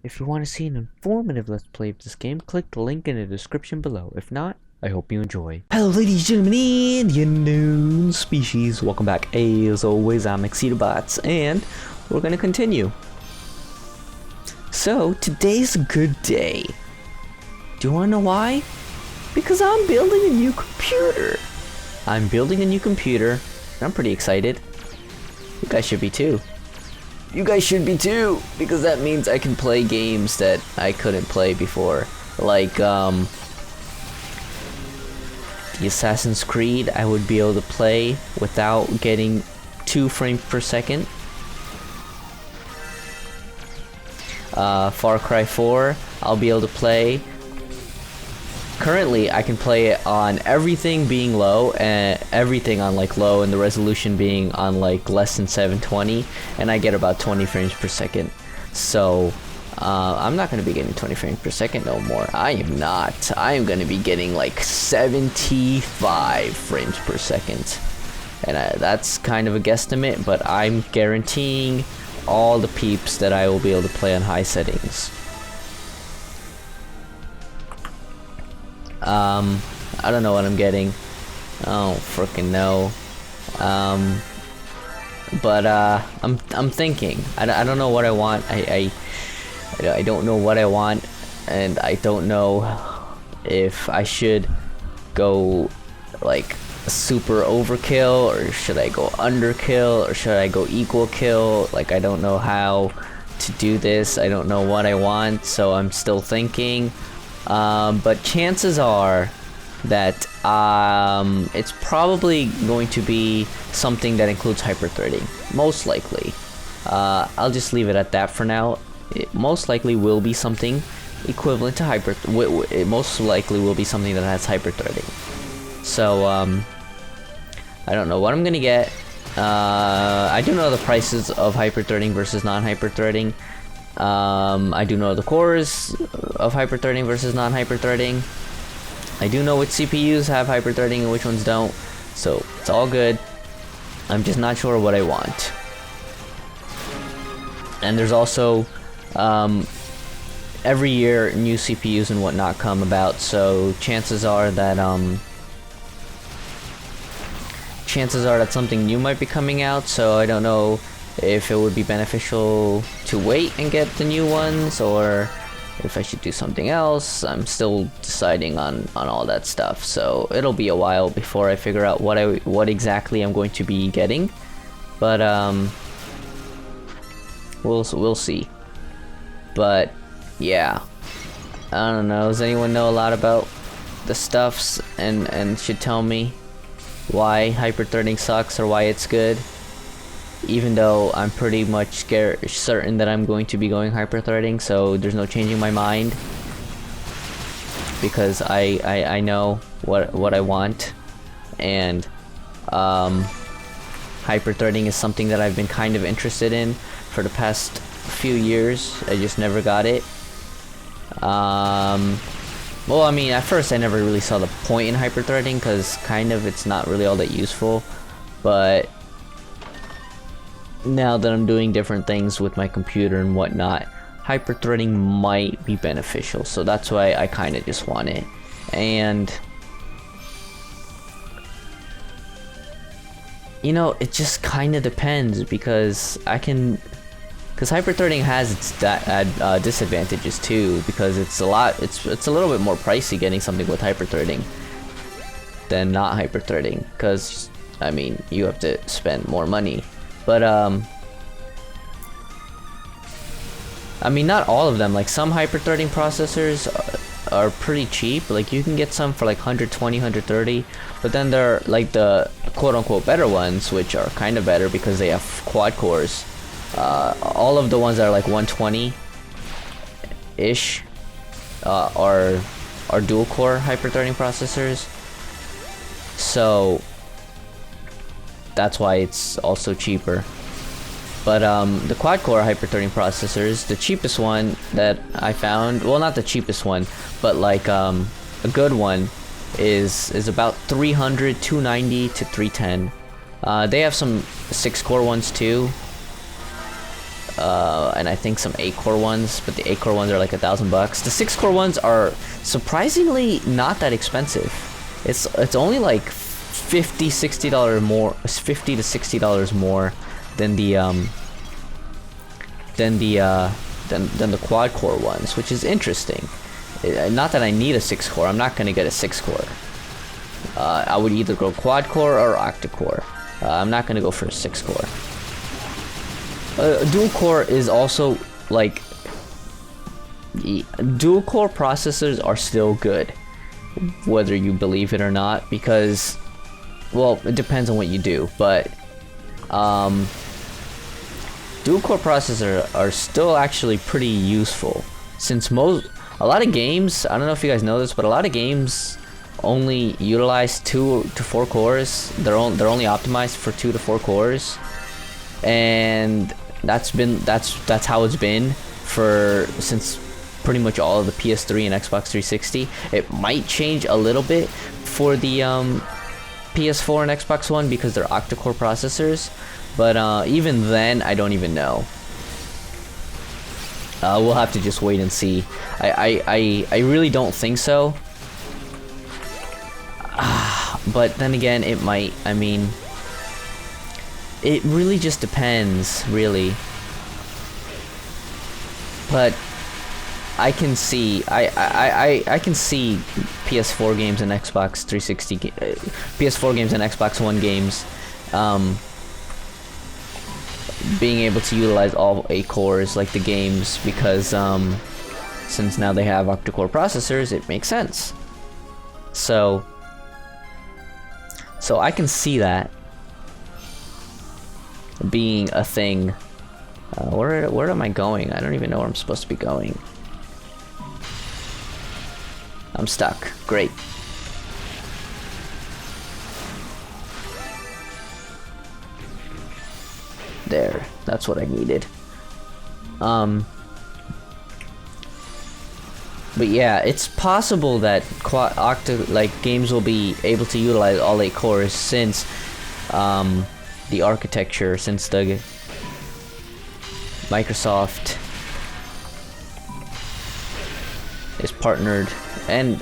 If you want to see an informative Let's Play of this game, click the link in the description below. If not, I hope you enjoy. Hello ladies and gentlemen and the unknown species. Welcome back. As always, I'm xHitoBiteZ and we're going to continue. So, today's a good day. Do you want to know why? Because I'm building a new computer. I'm building a new computer. And I'm pretty excited. You guys should be too. You guys should be too, because that means I can play games that I couldn't play before. Like, the Assassin's Creed, I would be able to play without getting 2 frames per second. Far Cry 4, I'll be able to play. Currently, I can play it on everything being low, and everything on like low, and the resolution being on like less than 720, and I get about 20 frames per second. So, I'm not going to be getting 20 frames per second no more. I am not. I am going to be getting like 75 frames per second. And that's kind of a guesstimate, but I'm guaranteeing all the peeps that I will be able to play on high settings. I don't know what I'm getting. I don't frickin' know. But I'm thinking. I don't know what I want. I don't know what I want, and I don't know if I should go like super overkill, or should I go underkill, or should I go equal kill. Like, I don't know how to do this. I don't know what I want, so I'm still thinking. But chances are that it's probably going to be something that includes hyperthreading. Most likely. I'll just leave it at that for now. It most likely will be something equivalent to it most likely will be something that has hyperthreading. So, I don't know what I'm gonna get. I do know the prices of hyperthreading versus non-hyperthreading. I do know the cores of hyperthreading versus non-hyperthreading. I do know which CPUs have hyperthreading and which ones don't, so it's all good. I'm just not sure what I want. And there's also, every year new CPUs and whatnot come about, so chances are that something new might be coming out, so I don't know if it would be beneficial to wait and get the new ones, or if I should do something else. I'm still deciding on all that stuff, so it'll be a while before I figure out what exactly I'm going to be getting. But we'll see. But yeah, I don't know. Does anyone know a lot about the stuffs and should tell me why hyperthreading sucks or why it's good? Even though I'm pretty much certain that I'm going to be going hyperthreading, so there's no changing my mind, because I know what I want, and hyperthreading is something that I've been kind of interested in for the past few years. I just never got it. Well, I mean, at first I never really saw the point in hyperthreading, because kind of it's not really all that useful, but now that I'm doing different things with my computer and whatnot, hyperthreading might be beneficial, so that's why I kind of just want it. And you know, it just kind of depends, because hyperthreading has its disadvantages too, because it's a little bit more pricey getting something with hyperthreading than not hyperthreading, because I mean, you have to spend more money. But I mean, not all of them. Like, some hyperthreading processors are pretty cheap. Like, you can get some for like 120, 130, but then there are like the quote-unquote better ones, which are kind of better because they have quad cores. All of the ones that are like 120 ish are dual core hyperthreading processors, so that's why it's also cheaper. But the quad-core hyperthreading processors, the cheapest one that I found, well, not the cheapest one, but like a good one is about 290 to 310. They have some 6-core ones too. and I think some 8-core ones, but the 8-core ones are like $1,000 bucks. The 6-core ones are surprisingly not that expensive. It's only like $50-$60 more, $50 to $60 more than the quad core ones, which is interesting. Not that I need a 6-core. I'm not gonna get a 6-core. I would either go quad core or octa-core. I'm not gonna go for a 6-core. Dual core is also like dual core processors are still good, whether you believe it or not, because, well, it depends on what you do, but dual core processors are still actually pretty useful, since a lot of games, I don't know if you guys know this, but a lot of games only utilize 2 to 4 cores. They're only optimized for 2 to 4 cores, and that's how it's been since pretty much all of the PS3 and Xbox 360. It might change a little bit for the PS4 and Xbox One because they're octa-core processors, but even then, I don't even know. We'll have to just wait and see. I really don't think so. But then again, it might. I mean, it really just depends, really. But I can see, I can see PS4 games and Xbox 360, PS4 games and Xbox One games, being able to utilize all 8 cores like the games, because since now they have octa-core processors, it makes sense. So I can see that being a thing. Where am I going? I don't even know where I'm supposed to be going. I'm stuck. Great. There. That's what I needed. But yeah, it's possible that games will be able to utilize all 8 cores, since the architecture, since the Microsoft is partnered, and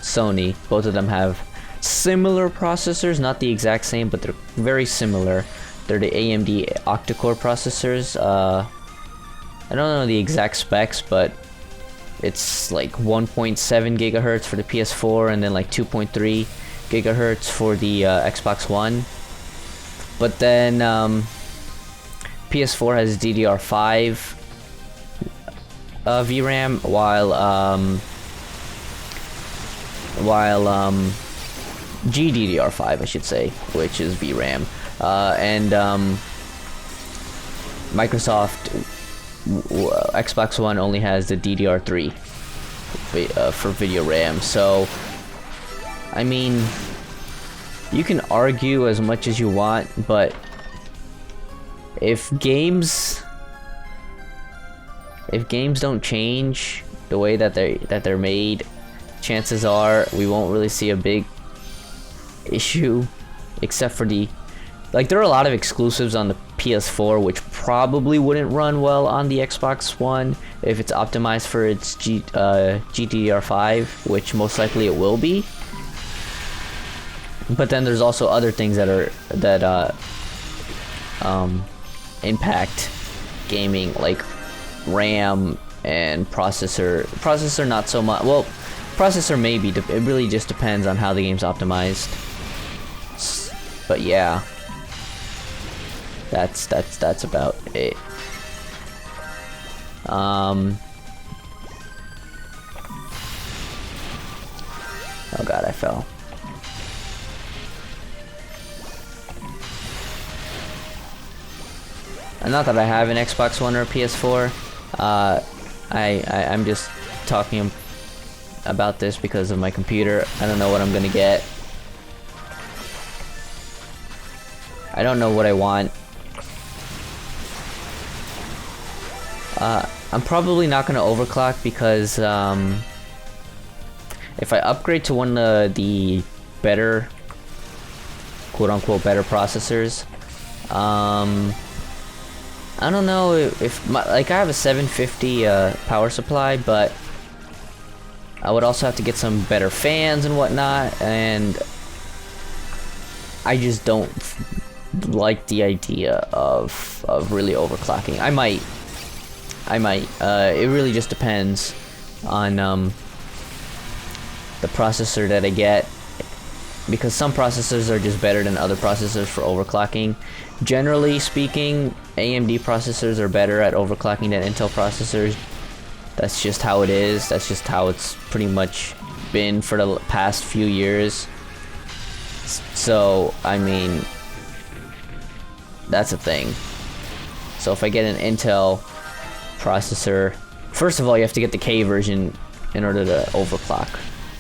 Sony, both of them have similar processors, not the exact same, but they're very similar. They're the AMD octa-core processors. I don't know the exact specs, but it's like 1.7 gigahertz for the PS4, and then like 2.3 gigahertz for the Xbox One. But then PS4 has DDR5 VRAM, while GDDR5, I should say, which is VRAM, and Microsoft Xbox One only has the DDR3 for video RAM. So I mean, you can argue as much as you want, but if games don't change the way that they're made, chances are we won't really see a big issue, except for there are a lot of exclusives on the PS4 which probably wouldn't run well on the Xbox One if it's optimized for its GDDR5, which most likely it will be. But then there's also other things that impact gaming, like RAM and processor. Processor not so much. Well, processor maybe. It really just depends on how the game's optimized. But yeah, that's about it. Oh god, I fell. And not that I have an Xbox One or a PS4. I'm just talking about this because of my computer. I don't know what I'm gonna get. I don't know what I want. I'm probably not gonna overclock because if I upgrade to one of the better, quote-unquote better processors, I don't know if my, like I have a 750 power supply, but I would also have to get some better fans and whatnot, and I just don't like the idea of really overclocking. I might. It really just depends on the processor that I get, because some processors are just better than other processors for overclocking. Generally speaking, AMD processors are better at overclocking than Intel processors. That's just how it is. That's just how it's pretty much been for the past few years. So, I mean, that's a thing. So if I get an Intel processor, first of all, you have to get the K version in order to overclock.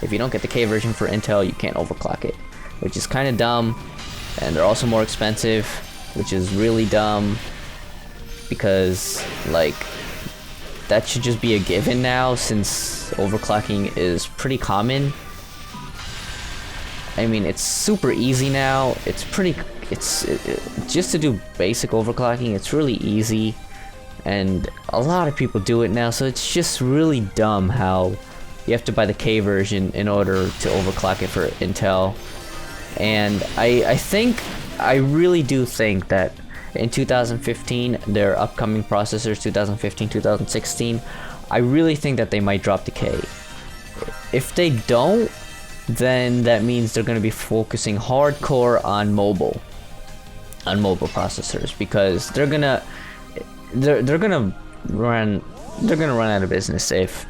If you don't get the K version for Intel, you can't overclock it, which is kind of dumb. And they're also more expensive, which is really dumb, because like that should just be a given now, since overclocking is pretty common. I mean, it's super easy now. It's just to do basic overclocking, it's really easy, and a lot of people do it now. So it's just really dumb how you have to buy the K version in order to overclock it for Intel. And I really do think that in 2015, their upcoming processors, 2015, 2016, I really think that they might drop the K. If they don't, then that means they're going to be focusing hardcore on mobile processors, because they're gonna run out of business if,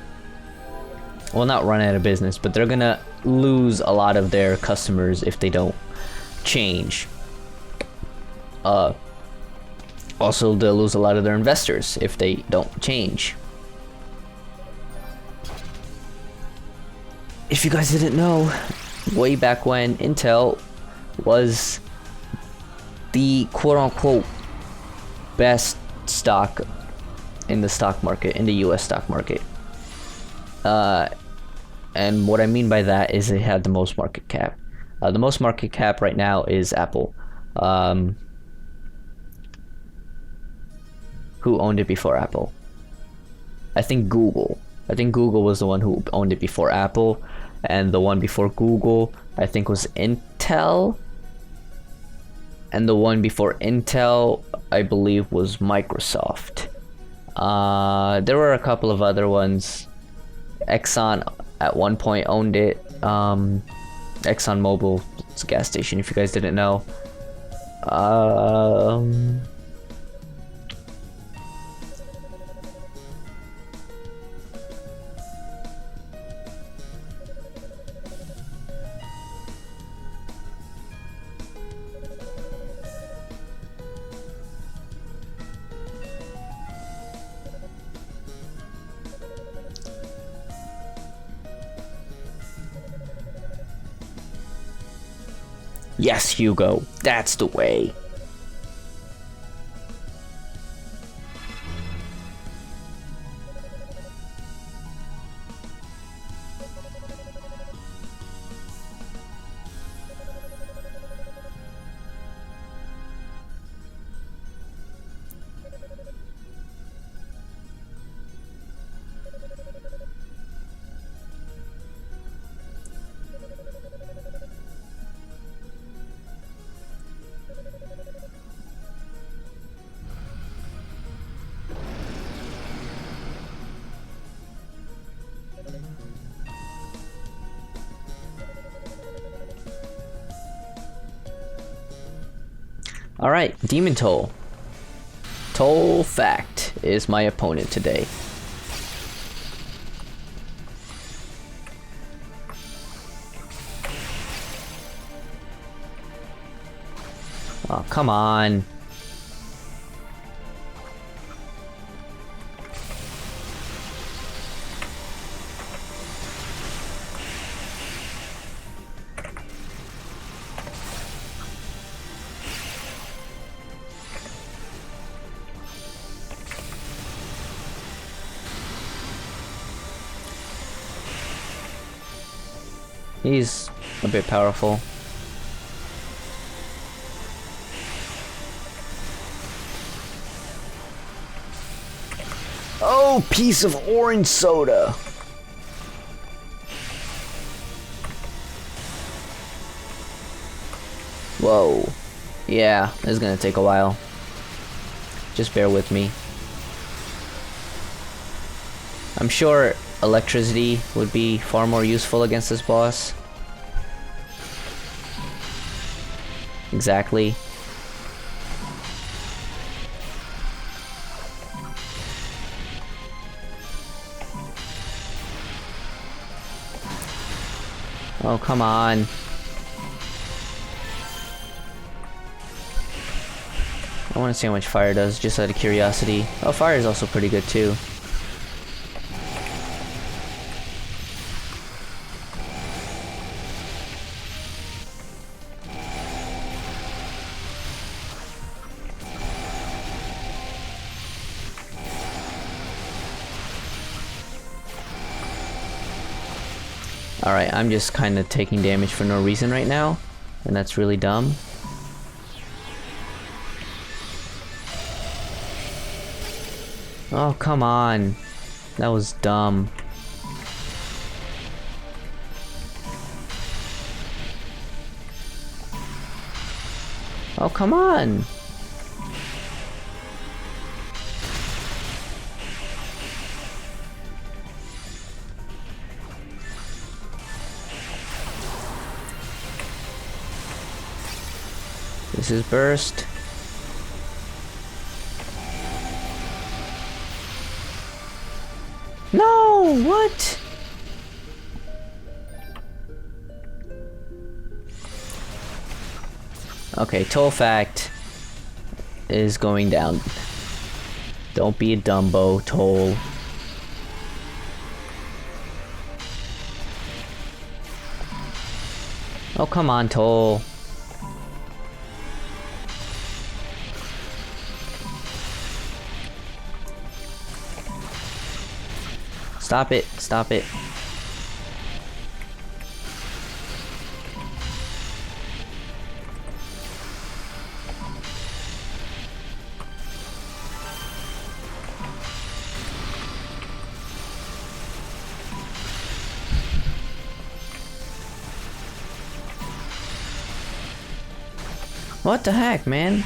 well, not run out of business, but they're gonna lose a lot of their customers if they don't change. Also, they'll lose a lot of their investors if they don't change. If you guys didn't know, way back when, Intel was the quote-unquote best stock in the stock market, in the US stock market. And what I mean by that is it had the most market cap. The most market cap right now is Apple. Who owned it before Apple? I think Google. I think Google was the one who owned it before Apple, and the one before Google, I think, was Intel, and the one before Intel, I believe, was Microsoft. There were a couple of other ones. Exxon at one point owned it. Exxon Mobil, it's a gas station, if you guys didn't know. Yes, Hugo, that's the way. Alright, Demon Toll. Toll Fact is my opponent today. Oh, come on. He's a bit powerful. little piece of orange soda. Whoa. Yeah, this is gonna take a while. Just bear with me. I'm sure electricity would be far more useful against this boss. Exactly. Oh, come on. I want to see how much fire does, just out of curiosity. Oh, fire is also pretty good too. Alright, I'm just kind of taking damage for no reason right now, and that's really dumb. Oh, come on. That was dumb. Oh, come on. This is burst. No, what? Okay, Toll Fact is going down. Don't be a Dumbo, Toll. Oh, come on, Toll. Stop it, stop it. What the heck, man?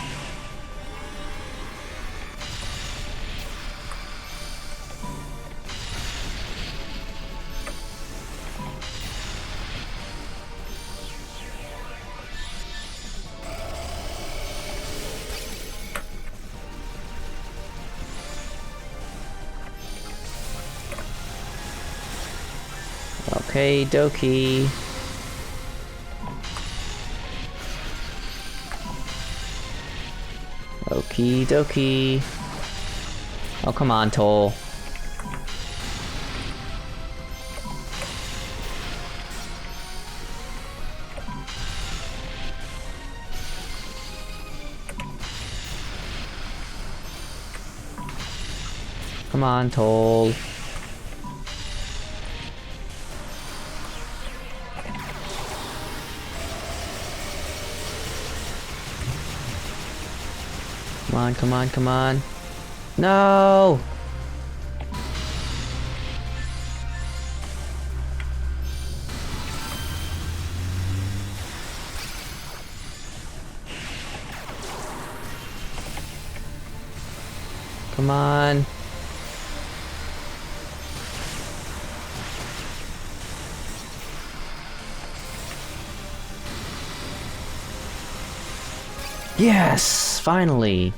Okay, dokie. Okie dokie. Oh, come on, Toll. Come on, Toll. Come on, come on, come on. No! Come on. Yes! Finally!